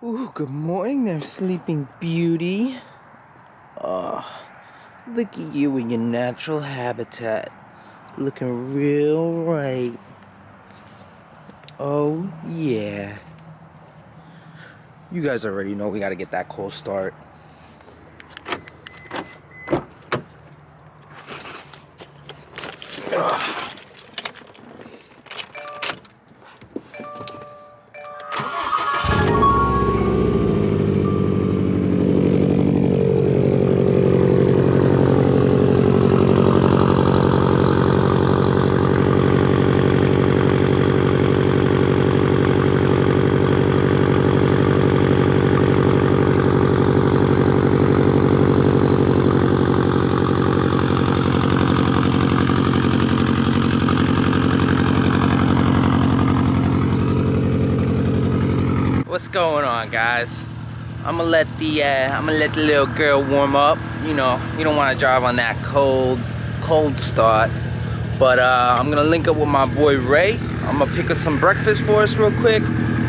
Ooh, good morning there, Sleeping Beauty. Look at you in your natural habitat. Looking real right. Oh, yeah. You guys already know we gotta get that cold start. What's going on, guys? I'm gonna let the little girl warm up. You know, you don't want to drive on that cold start. But I'm gonna link up with my boy Ray. I'm gonna pick up some breakfast for us real quick,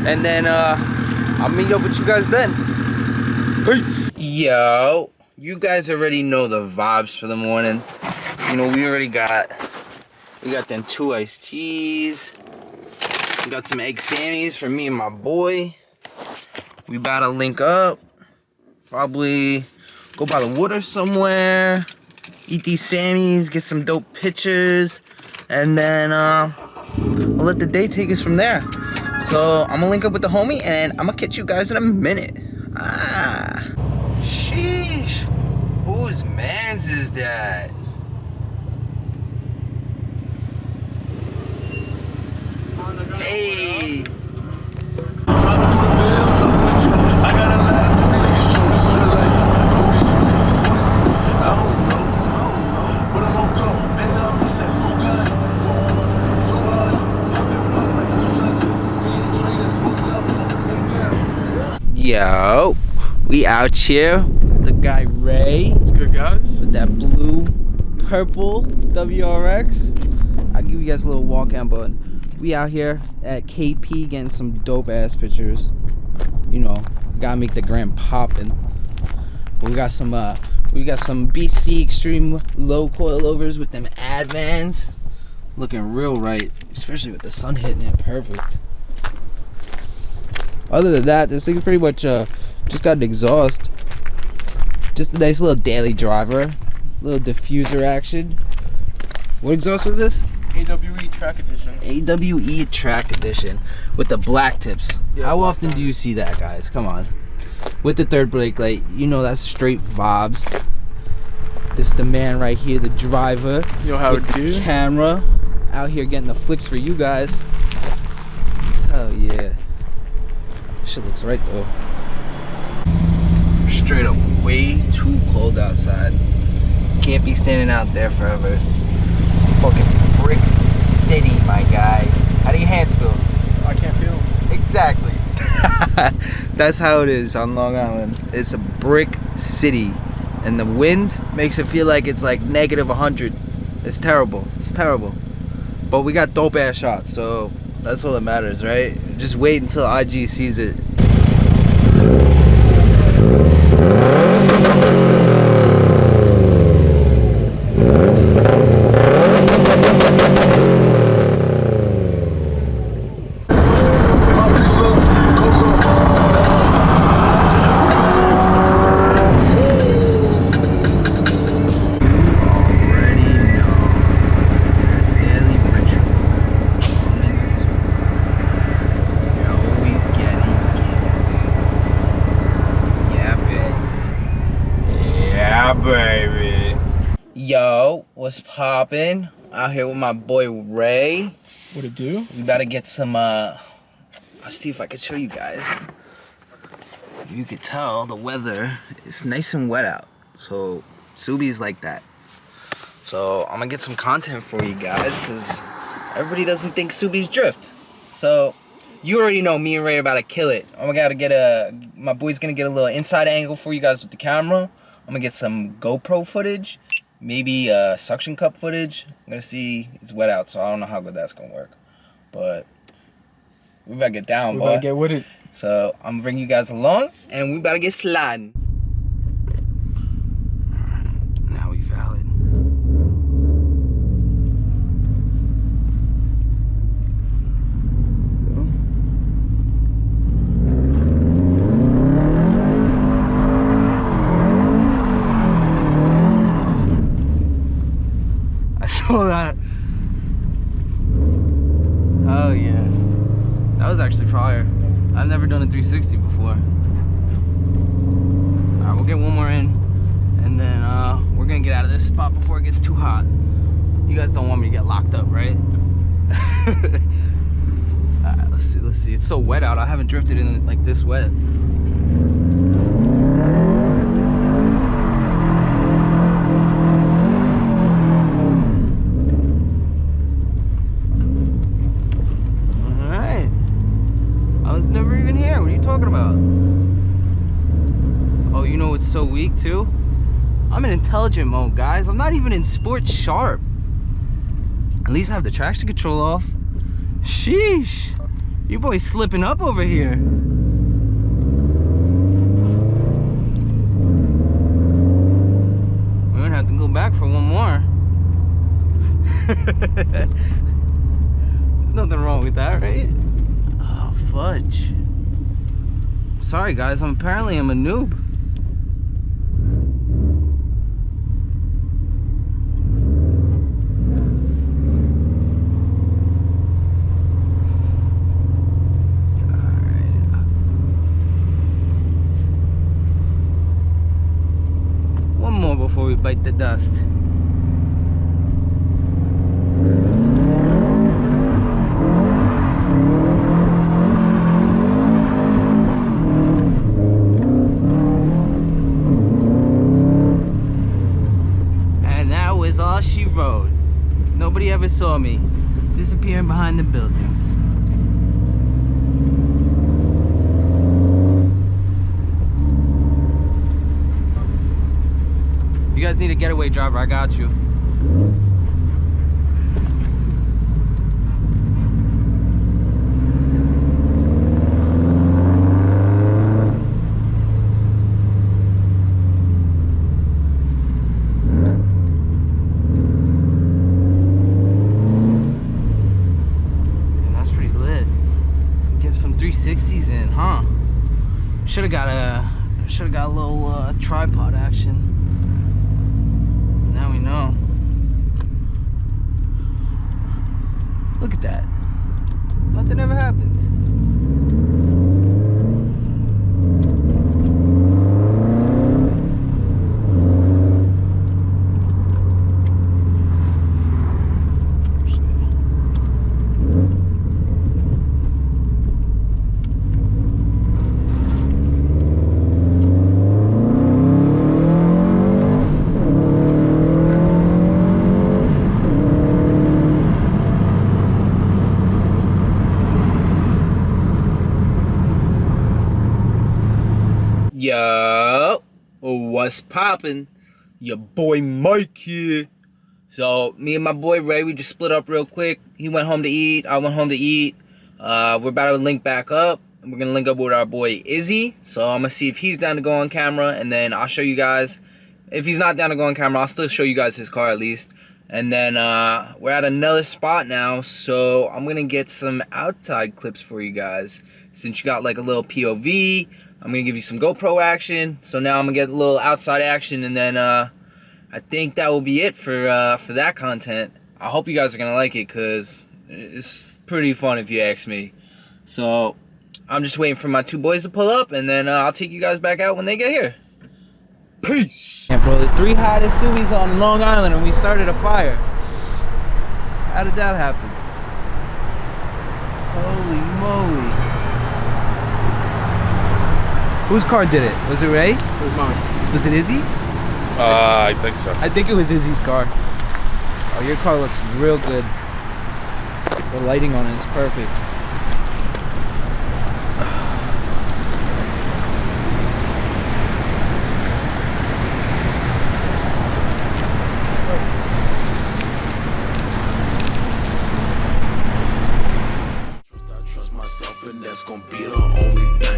and then I'll meet up with you guys then. Peace. Yo, you guys already know the vibes for the morning. You know, we got them 2 iced teas. We got some egg sammies for me and my boy. We about to link up, probably go by the water somewhere, eat these sammies, get some dope pictures, and then I'll let the day take us from there. So I'm gonna link up with the homie, and I'm gonna catch you guys in a minute. Sheesh, whose mans is that? Hey. Yo, we out here with the guy Ray. What's good, guys? With that blue, purple WRX. I'll give you guys a little walk out, but we out here at KP getting some dope ass pictures. You know, gotta make the gram poppin'. But we got some BC extreme low coilovers with them Advans. Looking real right, especially with the sun hitting it perfect. Other than that, this thing pretty much just got an exhaust. Just a nice little daily driver. Little diffuser action. What exhaust was this? AWE Track Edition. AWE Track Edition with the black tips. Yeah, how black often do you see that, guys? Come on. With the third brake light, you know that's straight vibes. This the man right here, the driver. You know how with it the do? camera. Out here getting the flicks for you guys. Hell yeah. Shit looks right though. Straight up way too cold outside. Can't be standing out there forever. Fucking brick city, my guy. How do your hands feel? I can't feel them. Exactly. That's how it is on Long Island. It's a brick city, and the wind makes it feel like it's like negative 100. It's terrible. It's terrible. But we got dope ass shots, so that's all that matters, right? Just wait until IG sees it. Baby. Yo, what's poppin'? Out here with my boy Ray. What it do? We about to get some, I'll see if I can show you guys. You could tell the weather is nice and wet out. So, Subi's like that. So, I'm gonna get some content for you guys because everybody doesn't think Subi's drift. So, you already know me and Ray are about to kill it. My boy's gonna get a little inside angle for you guys with the camera. I'm gonna get some GoPro footage, maybe suction cup footage. I'm gonna see, it's wet out, so I don't know how good that's gonna work. But we better get down, boy. We better get with it. So I'm gonna bring you guys along, and we about to get sliding. Now we valid. I saw that. Oh yeah, that was actually fire. I've never done a 360 before. Alright, we'll get one more in, and then we're gonna get out of this spot before it gets too hot. You guys don't want me to get locked up, right? Alright, let's see. It's so wet out. I haven't drifted in like this wet. Never even here. What are you talking about? Oh, you know what's so weak too? I'm in intelligent mode, guys. I'm not even in sports sharp. At least I have the traction control off. Sheesh. You boys slipping up over here. We're gonna have to go back for one more. Nothing wrong with that, right? Fudge. Sorry guys, apparently I'm a noob. Alright. One more before we bite the dust. All she rode. Nobody ever saw me disappearing behind the buildings. You guys need a getaway driver, I got you. Some 360s in, huh? Should have got a little tripod action. Now we know. Look at that. Nothing ever happened. Yo, what's poppin'? Your boy Mike here. So me and my boy Ray, we just split up real quick. He went home to eat, I went home to eat. We're about to link back up. We're gonna link up with our boy Izzy. So I'm gonna see if he's down to go on camera, and then I'll show you guys. If he's not down to go on camera, I'll still show you guys his car at least. And then we're at another spot now, so I'm gonna get some outside clips for you guys. Since you got like a little POV, I'm gonna give you some GoPro action. So now I'm gonna get a little outside action, and then I think that will be it for that content. I hope you guys are gonna like it, cause it's pretty fun if you ask me. So I'm just waiting for my two boys to pull up, and then I'll take you guys back out when they get here. Peace. Yeah, bro, the 3 hottest sui's on Long Island, and we started a fire. How did that happen? Holy moly. Whose car did it? Was it Ray? It was mine. Was it Izzy? I think so. I think it was Izzy's car. Oh, your car looks real good. The lighting on it is perfect. I trust myself, and that's gonna be the only thing.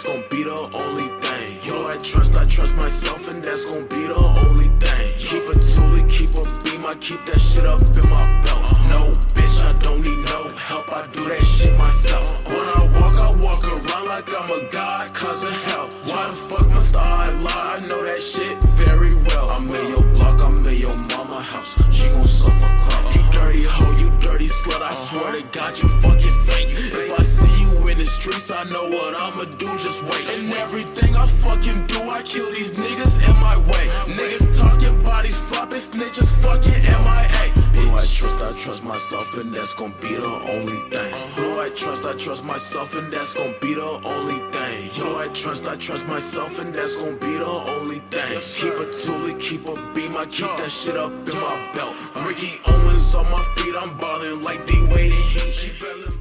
gon' be the only thing. Yo, I trust myself, and that's gon' be the only thing. Keep a toolie, keep a beam, I keep that shit up in my belt. No, bitch, I don't need no help, I do that shit myself. When I walk around like I'm a god, cause of hell. Why the fuck must I lie? I know that shit very well. I'm in your block, I'm in your mama house. She gon' suffer clout. You dirty hoe, you dirty slut, I swear to God, you fucking fake. If I see you in the streets, I know what I'ma do, just wait. And everything I fucking do, I kill these niggas in my way. Niggas talking bodies flopping, snitches fucking MIA. Who I trust myself, and that's gon' be the only thing. Who I trust myself, and that's gon' be the only thing. Yo, I trust myself, and that's gon' be the only thing. Keep a toolie, keep a beam, I keep that shit up in my belt. Ricky Owens on my feet, I'm ballin' like D-Wade and Heat. She fell in.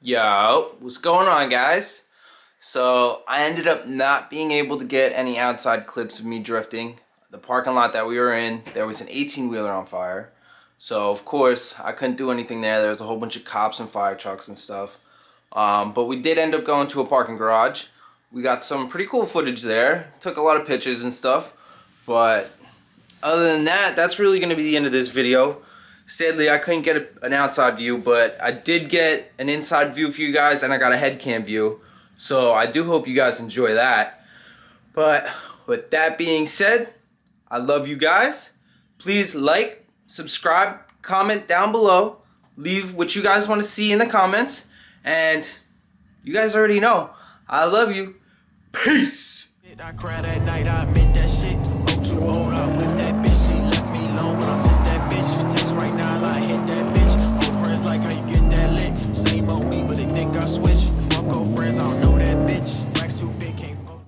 Yo, what's going on, guys? So I ended up not being able to get any outside clips of me drifting. The parking lot that we were in, there was an 18-wheeler on fire. So of course I couldn't do anything there. There was a whole bunch of cops and fire trucks and stuff. But we did end up going to a parking garage. We got some pretty cool footage there. Took a lot of pictures and stuff. But other than that, that's really going to be the end of this video. Sadly, I couldn't get an outside view, but I did get an inside view for you guys, and I got a head cam view. So I do hope you guys enjoy that. But with that being said, I love you guys. Please like, subscribe, comment down below. Leave what you guys want to see in the comments. And you guys already know, I love you. Peace. I cried at night, I